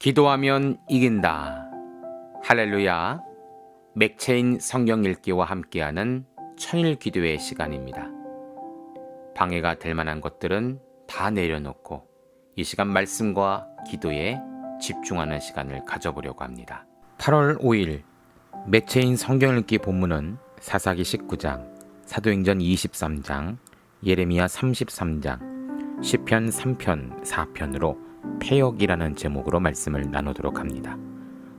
기도하면 이긴다. 할렐루야. 맥체인 성경 읽기와 함께하는 천일 기도의 시간입니다. 방해가 될 만한 것들은 다 내려놓고 이 시간 말씀과 기도에 집중하는 시간을 가져보려고 합니다. 8월 5일 맥체인 성경 읽기 본문은 사사기 19장, 사도행전 23장, 예레미야 33장, 시편 3편 4편으로 패역이라는 제목으로 말씀을 나누도록 합니다.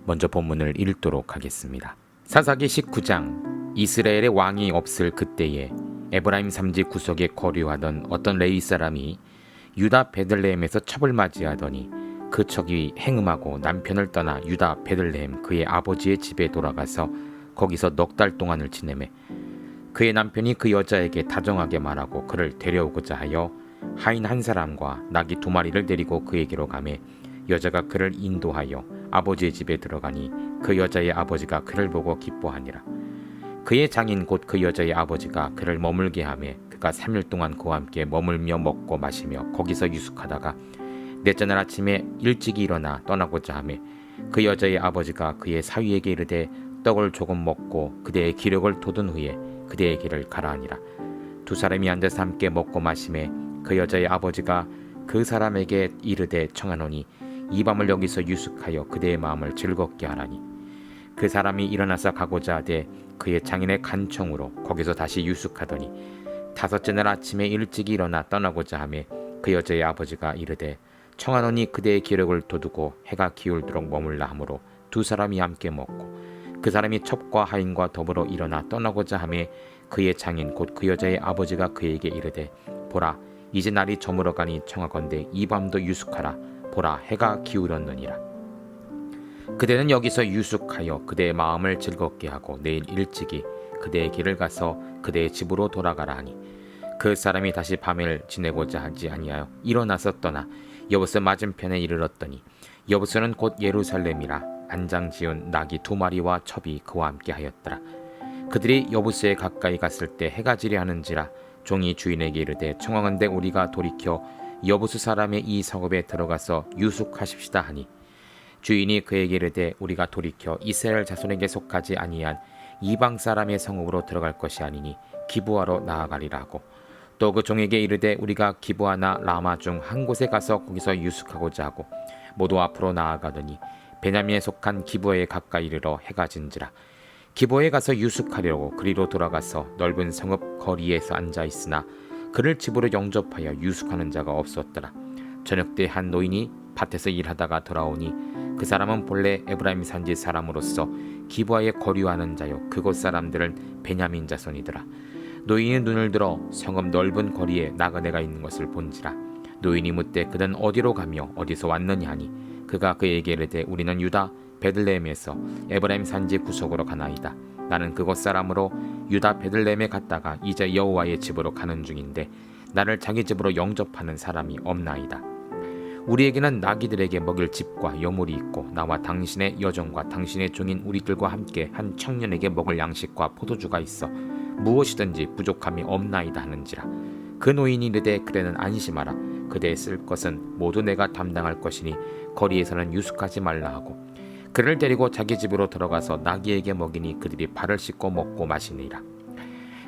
먼저 본문을 읽도록 하겠습니다. 사사기 19장, 이스라엘의 왕이 없을 그때에 에브라임 산지 구석에 거류하던 어떤 레위 사람이 유다 베들레헴에서 첩을 맞이하더니 그 척이 행음하고 남편을 떠나 유다 베들레헴 그의 아버지의 집에 돌아가서 거기서 넉 달 동안을 지내매 그의 남편이 그 여자에게 다정하게 말하고 그를 데려오고자 하여 하인 한 사람과 나귀 2마리를 데리고 그에게로 가매 여자가 그를 인도하여 아버지의 집에 들어가니 그 여자의 아버지가 그를 보고 기뻐하니라. 그의 장인 곧 그 여자의 아버지가 그를 머물게 하매 그가 3일 동안 그와 함께 머물며 먹고 마시며 거기서 유숙하다가 넷째 날 아침에 일찍이 일어나 떠나고자 하매 그 여자의 아버지가 그의 사위에게 이르되 떡을 조금 먹고 그대의 기력을 돋은 후에 그대의 길을 가라 하니라. 두 사람이 앉아서 함께 먹고 마시매 그 여자의 아버지가 그 사람에게 이르되 청하노니 이 밤을 여기서 유숙하여 그대의 마음을 즐겁게 하라니. 그 사람이 일어나서 가고자 하되 그의 장인의 간청으로 거기서 다시 유숙하더니 5째 날 아침에 일찍이 일어나 떠나고자 하매 그 여자의 아버지가 이르되 청하노니 그대의 기력을 돋우고 해가 기울도록 머물라 하므로 두 사람이 함께 먹고 그 사람이 첩과 하인과 더불어 일어나 떠나고자 하매 그의 장인 곧 그 여자의 아버지가 그에게 이르되 보라 이제 날이 저물어 가니 청하건대 이 밤도 유숙하라. 보라 해가 기울었느니라. 그대는 여기서 유숙하여 그대의 마음을 즐겁게 하고 내일 일찍이 그대의 길을 가서 그대의 집으로 돌아가라 하니 그 사람이 다시 밤을 지내고자 하지 아니하여 일어나서 떠나 여부스 맞은편에 이르렀더니 여부스는 곧 예루살렘이라 안장 지은 나귀 2마리와 첩이 그와 함께 하였더라. 그들이 여부스에 가까이 갔을 때 해가 지려 하는지라 종이 주인에게 이르되 청하건대 우리가 돌이켜 여부스 사람의 이 성읍에 들어가서 유숙하십시다 하니 주인이 그에게 이르되 우리가 돌이켜 이스라엘 자손에게 속하지 아니한 이방 사람의 성읍으로 들어갈 것이 아니니 기브아로 나아가리라 하고 또 그 종에게 이르되 우리가 기브아나 라마 중 한 곳에 가서 거기서 유숙하고자 하고 모두 앞으로 나아가더니 베냐민에 속한 기브아에 가까이 이르러 해가 진지라. 기브아에 가서 유숙하려고 그리로 돌아가서 넓은 성읍 거리에서 앉아 있으나 그를 집으로 영접하여 유숙하는 자가 없었더라. 저녁 때 한 노인이 밭에서 일하다가 돌아오니 그 사람은 본래 에브라임 산지 사람으로서 기브아에 거류하는 자요 그곳 사람들은 베냐민 자손이더라. 노인이 눈을 들어 성읍 넓은 거리에 나그네가 있는 것을 본지라. 노인이 묻되 그는 어디로 가며 어디서 왔느냐 하니 그가 그에게 이르되 우리는 유다 베들레헴에서 에브라임 산지 구석으로 가나이다. 나는 그곳 사람으로 유다 베들레헴에 갔다가 이제 여호와의 집으로 가는 중인데 나를 자기 집으로 영접하는 사람이 없나이다. 우리에게는 나귀들에게 먹일 집과 여물이 있고 나와 당신의 여종과 당신의 종인 우리들과 함께 한 청년에게 먹을 양식과 포도주가 있어 무엇이든지 부족함이 없나이다 하는지라. 그 노인이 이르되 그대는 안심하라. 그대의 쓸 것은 모두 내가 담당할 것이니 거리에서는 유숙하지 말라 하고 그를 데리고 자기 집으로 들어가서 나귀에게 먹이니 그들이 발을 씻고 먹고 마시니라.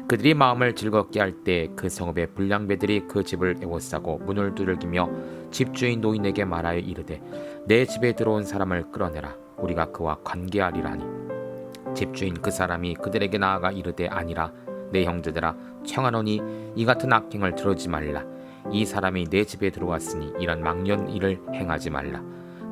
그들이 마음을 즐겁게 할 때 그 성읍의 불량배들이 그 집을 에워싸고 문을 두들기며 집주인 노인에게 말하여 이르되 내 집에 들어온 사람을 끌어내라. 우리가 그와 관계하리라 하니 집주인 그 사람이 그들에게 나아가 이르되 아니라 내 형제들아 청하노니 이 같은 악행을 들으지 말라. 이 사람이 내 집에 들어왔으니 이런 망년 일을 행하지 말라.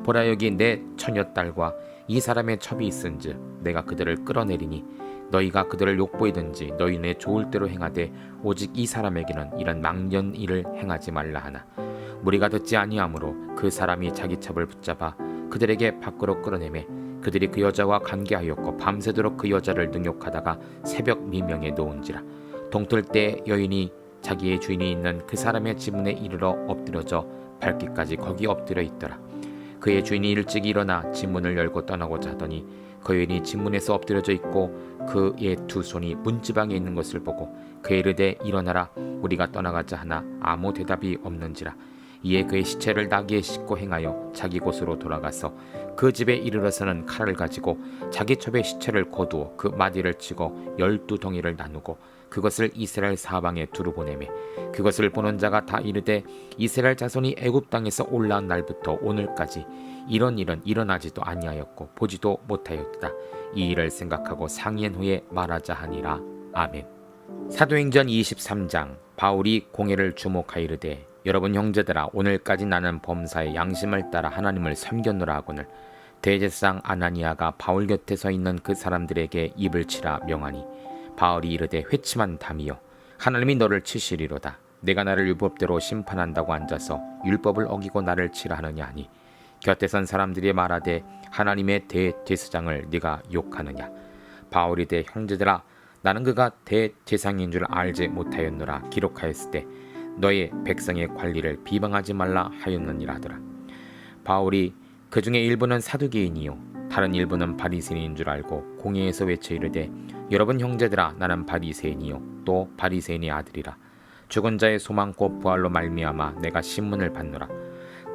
보라 여기 내 처녀딸과 이 사람의 첩이 있은즉 내가 그들을 끌어내리니 너희가 그들을 욕보이든지 너희네 좋을 대로 행하되 오직 이 사람에게는 이런 망년 일을 행하지 말라 하나 무리가 듣지 아니하므로 그 사람이 자기 첩을 붙잡아 그들에게 밖으로 끌어내매 그들이 그 여자와 관계하였고 밤새도록 그 여자를 능욕하다가 새벽 미명에 놓은지라. 동틀 때 여인이 자기의 주인이 있는 그 사람의 지문에 이르러 엎드려져 밝기까지 거기 엎드려 있더라. 그의 주인이 일찍 일어나 지문을 열고 떠나고자 하더니 그 여인이 지문에서 엎드려져 있고 그의 두 손이 문지방에 있는 것을 보고 그의 이르되 일어나라 우리가 떠나가자 하나 아무 대답이 없는지라. 이에 그의 시체를 나귀에 싣고 행하여 자기 곳으로 돌아가서 그 집에 이르러서는 칼을 가지고 자기 첩의 시체를 거두어 그 마디를 치고 12덩이를 나누고 그것을 이스라엘 사방에 두루 보내매 그것을 보는 자가 다 이르되 이스라엘 자손이 애굽 땅에서 올라온 날부터 오늘까지 이런 일은 일어나지도 아니하였고 보지도 못하였다. 이 일을 생각하고 상의한 후에 말하자 하니라. 아멘. 사도행전 23장. 바울이 공회를 주목하여 이르되 여러분 형제들아, 오늘까지 나는 범사의 양심을 따라 하나님을 섬겼노라 하거늘 대제사장 아나니아가 바울 곁에 서 있는 그 사람들에게 입을 치라 명하니 바울이 이르되 회침한 담이여, 하나님이 너를 치시리로다. 내가 나를 율법대로 심판한다고 앉아서 율법을 어기고 나를 치라 하느냐 하니 곁에 선 사람들이 말하되 하나님의 대제사장을 네가 욕하느냐. 바울이 되 형제들아, 나는 그가 대제사장인 줄 알지 못하였노라. 기록하였을 때 너의 백성의 관리를 비방하지 말라 하였느니라 하더라. 바울이 그 중에 일부는 사두개인이요 다른 일부는 바리새인인 줄 알고 공회에서 외쳐 이르되 여러분 형제들아, 나는 바리새인이요 또 바리새인의 아들이라. 죽은 자의 소망 곧 부활로 말미암아 내가 신문을 받노라.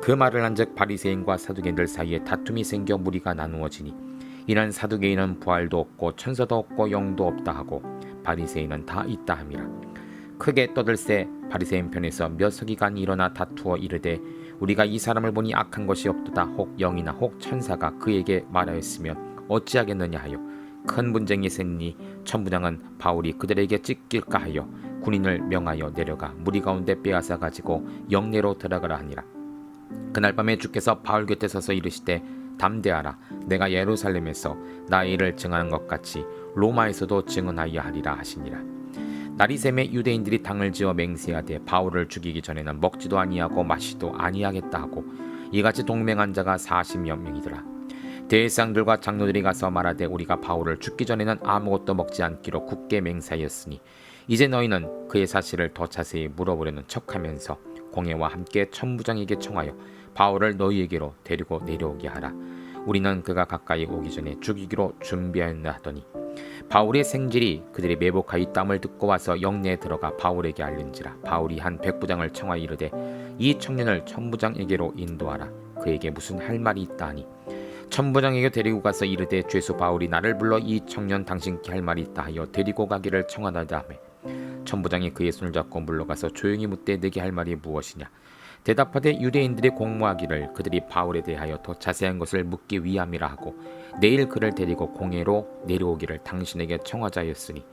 그 말을 한즉 바리새인과 사두개인들 사이에 다툼이 생겨 무리가 나누어지니 이는 사두개인은 부활도 없고 천사도 없고 영도 없다 하고 바리새인은 다 있다 함이라. 크게 떠들새 바리새인 편에서 몇 서기관이 일어나 다투어 이르되 우리가 이 사람을 보니 악한 것이 없도다. 혹 영이나 혹 천사가 그에게 말하였으면 어찌하겠느냐 하여 큰 분쟁이 생기니 천부장은 바울이 그들에게 찢길까 하여 군인을 명하여 내려가 무리 가운데 빼앗아 가지고 영내로 들어가라 하니라. 그날 밤에 주께서 바울 곁에 서서 이르시되 담대하라. 내가 예루살렘에서 나의 일을 증하는 것 같이 로마에서도 증언하여 하리라 하시니라. 날이 새매 유대인들이 당을 지어 맹세하되 바울을 죽이기 전에는 먹지도 아니하고 마시도 아니하겠다 하고 이같이 동맹한 자가 40여 명이더라. 대제사장들과 장로들이 가서 말하되 우리가 바울을 죽기 전에는 아무것도 먹지 않기로 굳게 맹세하였으니 이제 너희는 그의 사실을 더 자세히 물어보려는 척하면서 공회와 함께 천부장에게 청하여 바울을 너희에게로 데리고 내려오게 하라. 우리는 그가 가까이 오기 전에 죽이기로 준비하였나 하더니 바울의 생질이 그들이 매복하여 땀을 듣고 와서 영내에 들어가 바울에게 알린지라. 바울이 한 백부장을 청하여 이르되 이 청년을 천부장에게로 인도하라. 그에게 무슨 할 말이 있다 하니 천부장에게 데리고 가서 이르되 죄수 바울이 나를 불러 이 청년 당신께 할 말이 있다 하여 데리고 가기를 청하다 하매 천부장이 그의 손을 잡고 물러가서 조용히 묻되 내게 할 말이 무엇이냐. 대답하되 유대인들이 공모하기를 그들이 바울에 대하여 더 자세한 것을 묻기 위함이라 하고 내일 그를 데리고 공회로 내려오기를 당신에게 청하자 하였으니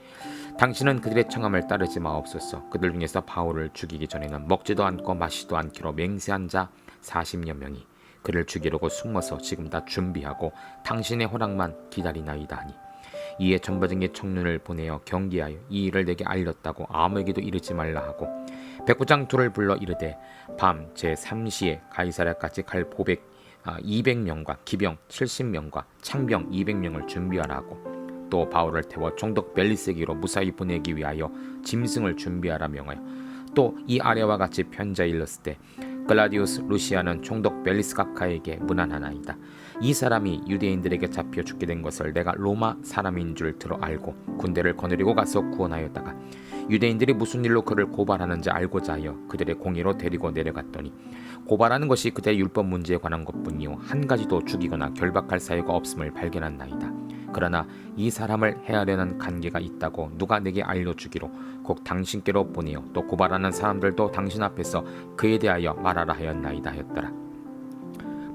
당신은 그들의 청함을 따르지 마옵소서. 그들 중에서 바울을 죽이기 전에는 먹지도 않고 마시지도 않기로 맹세한 자 40여 명이 그를 죽이려고 숨어서 지금 다 준비하고 당신의 허락만 기다리나이다 하니 이에 천부장이 청년을 보내어 경계하여 이 일을 내게 알렸다고 아무에게도 이르지 말라 하고 백부장 둘을 불러 이르되 밤 제3시에 가이사랴까지 갈 보백 200명과 기병 70명과 창병 200명을 준비하라 하고 또 바울을 태워 총독 벨리스에게로 무사히 보내기 위하여 짐승을 준비하라 명하여 또 이 아래와 같이 편지에 일렀을 때 글라디우스 루시아는 총독 벨리스가카에게 문안하나이다. 이 사람이 유대인들에게 잡혀 죽게 된 것을 내가 로마 사람인 줄 들어 알고 군대를 거느리고 가서 구원하였다가 유대인들이 무슨 일로 그를 고발하는지 알고자 하여 그들의 공의로 데리고 내려갔더니 고발하는 것이 그들의 율법 문제에 관한 것뿐이요 한 가지도 죽이거나 결박할 사유가 없음을 발견한나이다. 그러나 이 사람을 해하려는 관계가 있다고 누가 내게 알려주기로 곧 당신께로 보내어 또 고발하는 사람들도 당신 앞에서 그에 대하여 말하라 하였나이다 하였더라.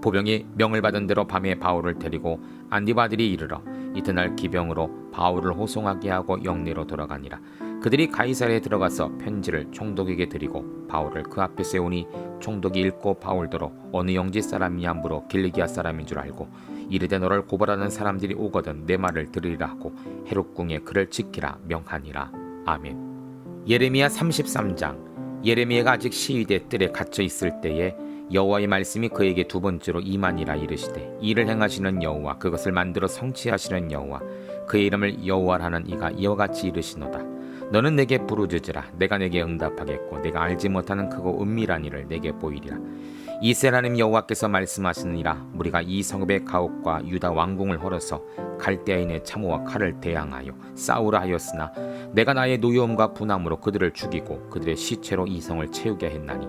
보병이 명을 받은 대로 밤에 바울을 데리고 안디바들이 이르러 이튿날 기병으로 바울을 호송하게 하고 영내로 돌아가니라. 그들이 가이사랴에 들어가서 편지를 총독에게 드리고 바울을 그 앞에 세우니 총독이 읽고 바울더러 어느 영지 사람이냐 물어 길리기아 사람인 줄 알고 이르되 너를 고발하는 사람들이 오거든 내 말을 들으리라 하고 헤롯궁에 그를 지키라 명하니라. 아멘. 예레미야 33장. 예레미야가 아직 시위대 뜰에 갇혀 있을 때에 여호와의 말씀이 그에게 두 번째로 임하니라. 이르시되 이를 행하시는 여호와 그것을 만들어 성취하시는 여호와 그의 이름을 여호와라 하는 이가 이와 같이 이르시노다. 너는 내게 부르짖으라. 내가 내게 응답하겠고 내가 알지 못하는 크고 은밀한 일을 내게 보이리라. 이스라엘 하나님 여호와께서 말씀하시느니라. 우리가 이 성읍의 가옥과 유다 왕궁을 헐어서 갈대아인의 참호와 칼을 대항하여 싸우라 하였으나 내가 나의 노여움과 분함으로 그들을 죽이고 그들의 시체로 이 성을 채우게 했나니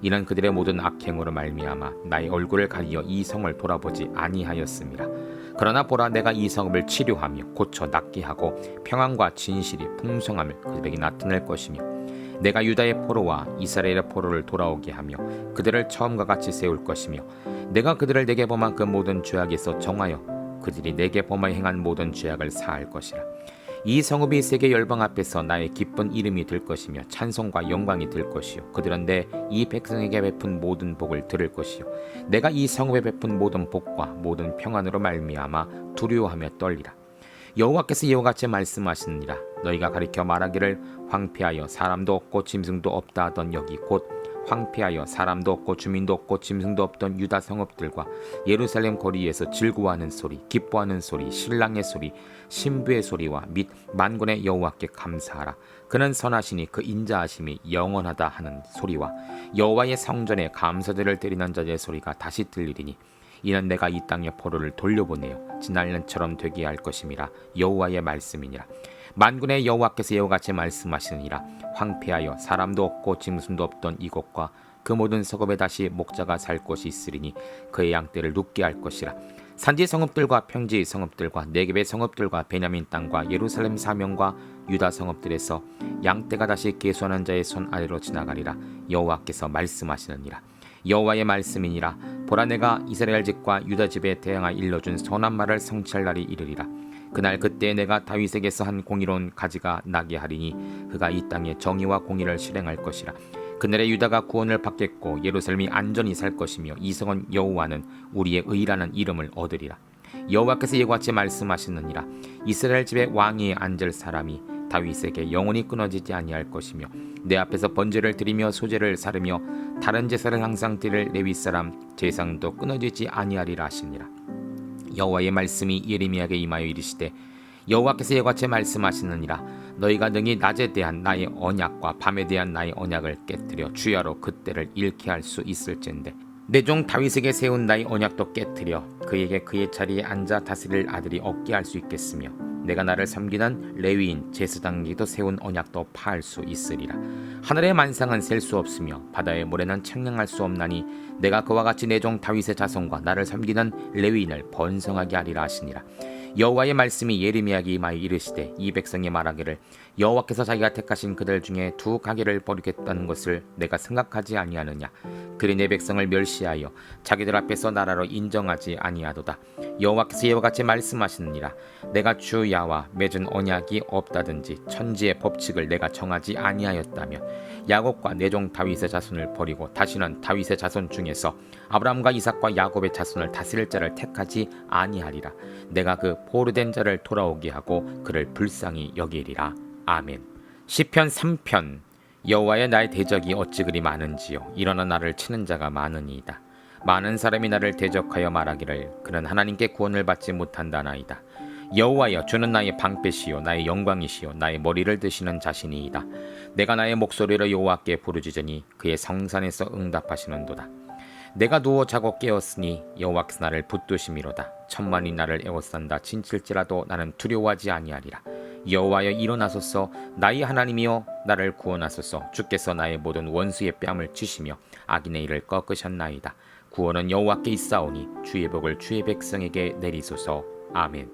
이는 그들의 모든 악행으로 말미암아 나의 얼굴을 가리어 이 성을 돌아보지 아니하였음이라. 그러나 보라, 내가 이 성읍을 치료하며 고쳐 낫게 하고 평안과 진실이 풍성함을 그들에게 나타낼 것이며 내가 유다의 포로와 이스라엘의 포로를 돌아오게 하며 그들을 처음과 같이 세울 것이며 내가 그들을 내게 범한 그 모든 죄악에서 정하여 그들이 내게 범하여 행한 모든 죄악을 사할 것이라. 이 성읍이 세계 열방 앞에서 나의 기쁜 이름이 될 것이며 찬송과 영광이 될 것이요 그들은 내 이 백성에게 베푼 모든 복을 들을 것이요 내가 이 성읍에 베푼 모든 복과 모든 평안으로 말미암아 두려워하며 떨리라. 여호와께서 이와 같이 말씀하시느니라. 너희가 가리켜 말하기를 황폐하여 사람도 없고 짐승도 없다 하던 여기 곧 황폐하여 사람도 없고 주민도 없고 짐승도 없던 유다 성읍들과 예루살렘 거리에서 즐거워하는 소리, 기뻐하는 소리, 신랑의 소리, 신부의 소리와 및 만군의 여호와께 감사하라. 그는 선하시니 그 인자하심이 영원하다 하는 소리와 여호와의 성전에 감사제를 드리는 자의 소리가 다시 들리리니 이는 내가 이 땅의 포로를 돌려보내어 지난년처럼 되게 할 것임이라. 여호와의 말씀이니라. 만군의 여호와께서 이와 같이 말씀하시느니라. 황폐하여 사람도 없고 짐승도 없던 이곳과 그 모든 성읍에 다시 목자가 살 곳이 있으리니 그의 양떼를 눕게 할 것이라. 산지 성읍들과 평지 성읍들과 네겝의 성읍들과 베냐민 땅과 예루살렘 사명과 유다 성읍들에서 양떼가 다시 계수하는 자의 손 아래로 지나가리라. 여호와께서 말씀하시느니라. 여호와의 말씀이니라. 보라, 내가 이스라엘 집과 유다 집에 대항하여 일러준 선한 말을 성취할 날이 이르리라. 그날 그때 내가 다윗에게서 한 공의로운 가지가 나게 하리니 그가 이 땅에 정의와 공의를 실행할 것이라. 그날에 유다가 구원을 받겠고 예루살렘이 안전히 살 것이며 이 성은 여호와는 우리의 의라는 이름을 얻으리라. 여호와께서 이와 같이 말씀하시느니라. 이스라엘 집에 왕위에 앉을 사람이 다윗에게 영원히 끊어지지 아니할 것이며 내 앞에서 번제를 드리며 소제를 사르며 다른 제사를 항상 드릴 레위 사람 제사도 끊어지지 아니하리라 하시니라. 여호와의 말씀이 예레미야에게 임하여 이르시되 여호와께서 이와 같이 말씀하시느니라. 너희가 능히 낮에 대한 나의 언약과 밤에 대한 나의 언약을 깨뜨려 주야로 그때를 잃게 할 수 있을진데 내 종 다윗에게 세운 나의 언약도 깨뜨려 그에게 그의 자리에 앉아 다스릴 아들이 없게 할 수 있겠으며 내가 나를 섬기는 레위인 제사장에게도 세운 언약도 파할 수 있으리라. 하늘의 만상은 셀 수 없으며 바다의 모래는 측량할 수 없나니 내가 그와 같이 내 종 다윗의 자손과 나를 섬기는 레위인을 번성하게 하리라 하시니라. 여호와의 말씀이 예레미야에게 임하여 이르시되 이 백성이 말하기를 여호와께서 자기가 택하신 그들 중에 두 가게를 버리겠다는 것을 내가 생각하지 아니하느냐. 그리 내 백성을 멸시하여 자기들 앞에서 나라로 인정하지 아니하도다. 여호와께서 이와 같이 말씀하시느니라. 내가 주 야와 맺은 언약이 없다든지 천지의 법칙을 내가 정하지 아니하였다며 야곱과 내 종 다윗의 자손을 버리고 다시는 다윗의 자손 중에서 아브라함과 이삭과 야곱의 자손을 다스릴 자를 택하지 아니하리라. 내가 그 포로된 자를 돌아오게 하고 그를 불쌍히 여기리라. 아멘. 시편 3편. 여호와여, 나의 대적이 어찌 그리 많은지요. 일어나 나를 치는 자가 많으니이다. 많은 사람이 나를 대적하여 말하기를 그는 하나님께 구원을 받지 못한다나이다. 여호와여, 주는 나의 방패시요 나의 영광이시요 나의 머리를 드시는 자신이이다. 내가 나의 목소리로 여호와께 부르짖으니 그의 성산에서 응답하시는도다. 내가 누워 자고 깨었으니 여호와께서 나를 붙드심이로다. 천만이 나를 에워싼다 진칠지라도 나는 두려워하지 아니하리라. 여호와여, 일어나소서. 나의 하나님이여, 나를 구원하소서. 주께서 나의 모든 원수의 뺨을 치시며 악인의 일을 꺾으셨나이다. 구원은 여호와께 있사오니 주의 복을 주의 백성에게 내리소서. 아멘.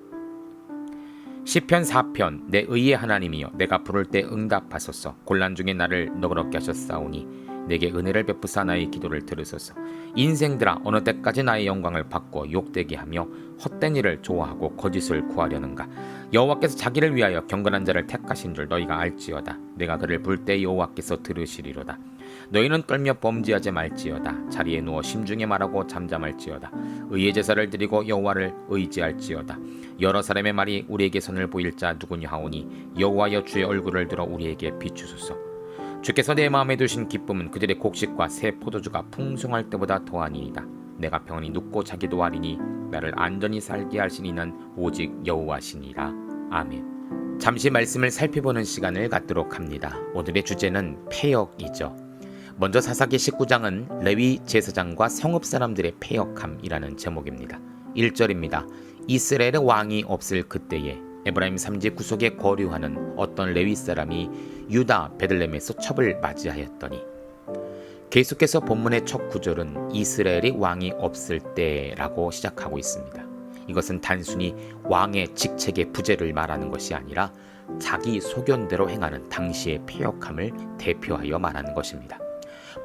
시편 4편. 내 의의 하나님이여, 내가 부를 때 응답하소서. 곤란 중에 나를 너그럽게 하셨사오니 내게 은혜를 베푸사 나의 기도를 들으소서. 인생들아, 어느 때까지 나의 영광을 받고 욕되게 하며 헛된 일을 좋아하고 거짓을 구하려는가. 여호와께서 자기를 위하여 경건한 자를 택하신 줄 너희가 알지어다. 내가 그를 부를 때 여호와께서 들으시리로다. 너희는 떨며 범죄하지 말지어다. 자리에 누워 심중에 말하고 잠잠할지어다. 의의 제사를 드리고 여호와를 의지할지어다. 여러 사람의 말이 우리에게 선을 보일 자 누구냐 하오니 여호와여, 주의 얼굴을 들어 우리에게 비추소서. 주께서 내 마음에 두신 기쁨은 그들의 곡식과 새 포도주가 풍성할 때보다 더하니이다. 내가 평안히 눕고 자기도 하리니 나를 안전히 살게 하신 이는 오직 여호와시니라. 아멘. 잠시 말씀을 살펴보는 시간을 갖도록 합니다. 오늘의 주제는 패역이죠. 먼저 사사기 19장은 레위 제사장과 성읍 사람들의 패역함이라는 제목입니다. 1절입니다. 이스라엘의 왕이 없을 그때에 에브라임 산지 구석에 거류하는 어떤 레위 사람이 유다 베들레헴에서 첩을 맞이하였더니. 계속해서 본문의 첫 구절은 이스라엘이 왕이 없을 때라고 시작하고 있습니다. 이것은 단순히 왕의 직책의 부재를 말하는 것이 아니라 자기 소견대로 행하는 당시의 패역함을 대표하여 말하는 것입니다.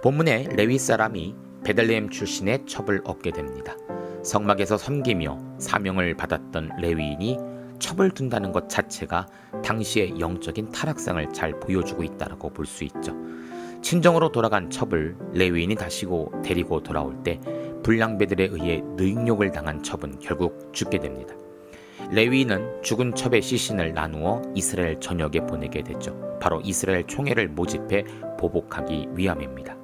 본문에 레위 사람이 베들레헴 출신의 첩을 얻게 됩니다. 성막에서 섬기며 사명을 받았던 레위인이 첩을 둔다는 것 자체가 당시의 영적인 타락상을 잘 보여주고 있다고 볼 수 있죠. 친정으로 돌아간 첩을 레위인이 다시고 데리고 돌아올 때 불량배들에 의해 능욕을 당한 첩은 결국 죽게 됩니다. 레위인은 죽은 첩의 시신을 나누어 이스라엘 전역에 보내게 됐죠. 바로 이스라엘 총회를 모집해 보복하기 위함입니다.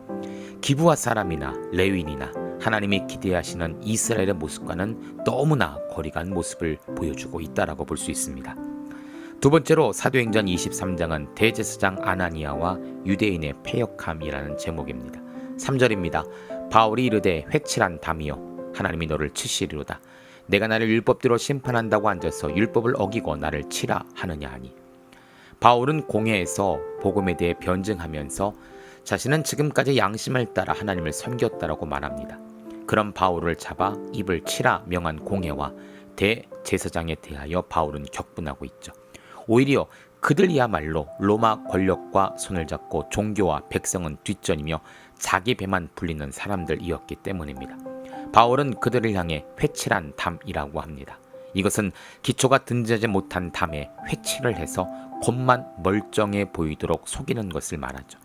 기브아 사람이나 레위인이나 하나님이 기대하시는 이스라엘의 모습과는 너무나 거리간 모습을 보여주고 있다라고 볼 수 있습니다. 두 번째로 사도행전 23장은 대제사장 아나니아와 유대인의 패역함이라는 제목입니다. 3절입니다. 바울이 이르되 회칠한 담이여 하나님이 너를 치시리로다. 내가 나를 율법대로 심판한다고 앉아서 율법을 어기고 나를 치라 하느냐 하니. 바울은 공회에서 복음에 대해 변증하면서 자신은 지금까지 양심을 따라 하나님을 섬겼다라고 말합니다. 그런 바울을 잡아 입을 치라 명한 공회와 대제사장에 대하여 바울은 격분하고 있죠. 오히려 그들이야말로 로마 권력과 손을 잡고 종교와 백성은 뒷전이며 자기 배만 불리는 사람들이었기 때문입니다. 바울은 그들을 향해 회칠한 담이라고 합니다. 이것은 기초가 든지하지 못한 담에 회칠을 해서 겉만 멀쩡해 보이도록 속이는 것을 말하죠.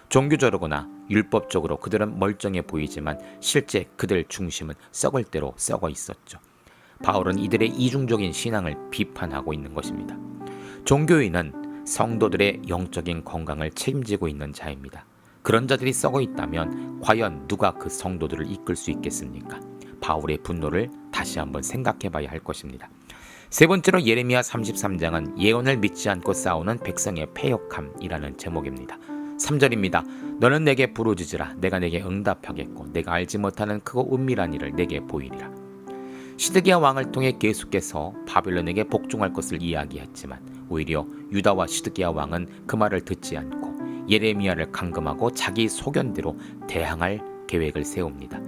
종교적으로나 율법적으로 그들은 멀쩡해 보이지만 실제 그들 중심은 썩을 대로 썩어 있었죠. 바울은 이들의 이중적인 신앙을 비판하고 있는 것입니다. 종교인은 성도들의 영적인 건강을 책임지고 있는 자입니다. 그런 자들이 썩어 있다면 과연 누가 그 성도들을 이끌 수 있겠습니까? 바울의 분노를 다시 한번 생각해 봐야 할 것입니다. 세 번째로 예레미야 33장은 예언을 믿지 않고 싸우는 백성의 패역함이라는 제목입니다. 3절입니다. 너는 내게 부르짖으라. 내가 내게 응답하겠고 내가 알지 못하는 크고 은밀한 일을 내게 보이리라. 시드기야 왕을 통해 계속해서 바벨론에게 복종할 것을 이야기했지만 오히려 유다와 시드기야 왕은 그 말을 듣지 않고 예레미야를 감금하고 자기 소견대로 대항할 계획을 세웁니다.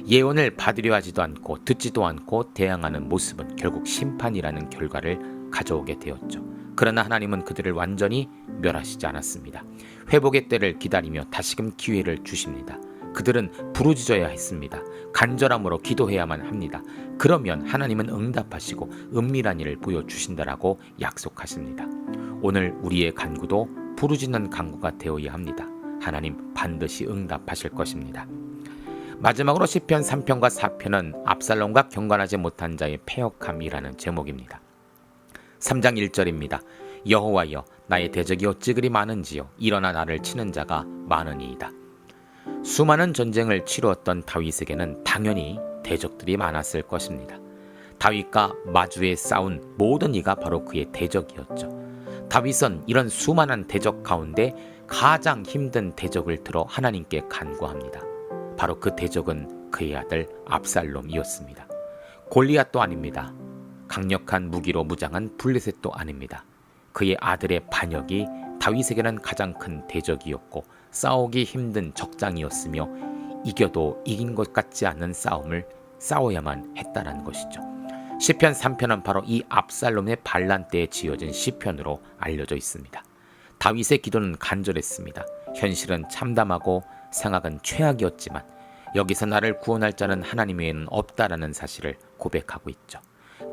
예언을 받으려 하지도 않고 듣지도 않고 대항하는 모습은 결국 심판이라는 결과를 가져오게 되었죠. 그러나 하나님은 그들을 완전히 멸하시지 않았습니다. 회복의 때를 기다리며 다시금 기회를 주십니다. 그들은 부르짖어야 했습니다. 간절함으로 기도해야만 합니다. 그러면 하나님은 응답하시고 은밀한 일을 보여주신다라고 약속하십니다. 오늘 우리의 간구도 부르짖는 간구가 되어야 합니다. 하나님 반드시 응답하실 것입니다. 마지막으로 시편 3편과 4편은 압살롬과 경건하지 못한 자의 패역함이라는 제목입니다. 3장 1절입니다. 여호와여 나의 대적이 어찌 그리 많은지요 일어나 나를 치는 자가 많으니이다. 수많은 전쟁을 치루었던 다윗에게는 당연히 대적들이 많았을 것입니다. 다윗과 마주해 싸운 모든 이가 바로 그의 대적이었죠. 다윗은 이런 수많은 대적 가운데 가장 힘든 대적을 들어 하나님께 간구합니다. 바로 그 대적은 그의 아들 압살롬이었습니다. 골리앗도 아닙니다. 강력한 무기로 무장한 블레셋도 아닙니다. 그의 아들의 반역이 다윗에게는 가장 큰 대적이었고 싸우기 힘든 적장이었으며 이겨도 이긴 것 같지 않은 싸움을 싸워야만 했다는 것이죠. 시편 3편은 바로 이 압살롬의 반란 때에 지어진 시편으로 알려져 있습니다. 다윗의 기도는 간절했습니다. 현실은 참담하고 상황은 최악이었지만 여기서 나를 구원할 자는 하나님 외에는 없다라는 사실을 고백하고 있죠.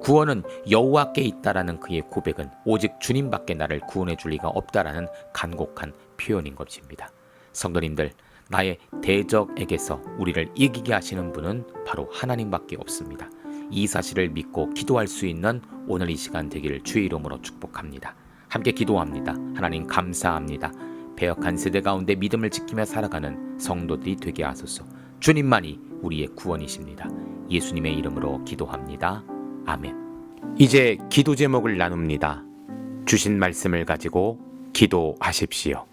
구원은 여호와께 있다라는 그의 고백은 오직 주님밖에 나를 구원해 줄 리가 없다라는 간곡한 표현인 것입니다. 성도님들, 나의 대적에게서 우리를 이기게 하시는 분은 바로 하나님밖에 없습니다. 이 사실을 믿고 기도할 수 있는 오늘 이 시간 되기를 주의 이름으로 축복합니다. 함께 기도합니다. 하나님 감사합니다. 배역한 세대 가운데 믿음을 지키며 살아가는 성도들이 되게 하소서. 주님만이 우리의 구원이십니다. 예수님의 이름으로 기도합니다. 아멘. 이제 기도 제목을 나눕니다. 주신 말씀을 가지고 기도하십시오.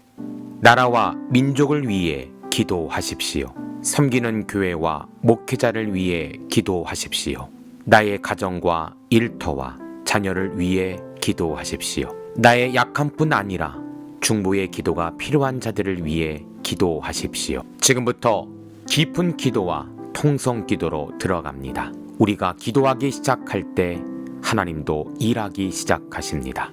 나라와 민족을 위해 기도하십시오. 섬기는 교회와 목회자를 위해 기도하십시오. 나의 가정과 일터와 자녀를 위해 기도하십시오. 나의 약함뿐 아니라 중보의 기도가 필요한 자들을 위해 기도하십시오. 지금부터 깊은 기도와 통성 기도로 들어갑니다. 우리가 기도하기 시작할 때 하나님도 일하기 시작하십니다.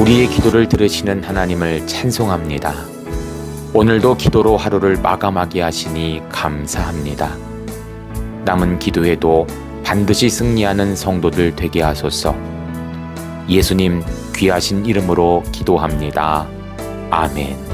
우리의 기도를 들으시는 하나님을 찬송합니다. 오늘도 기도로 하루를 마감하게 하시니 감사합니다. 남은 기도에도 반드시 승리하는 성도들 되게 하소서. 예수님 귀하신 이름으로 기도합니다. 아멘.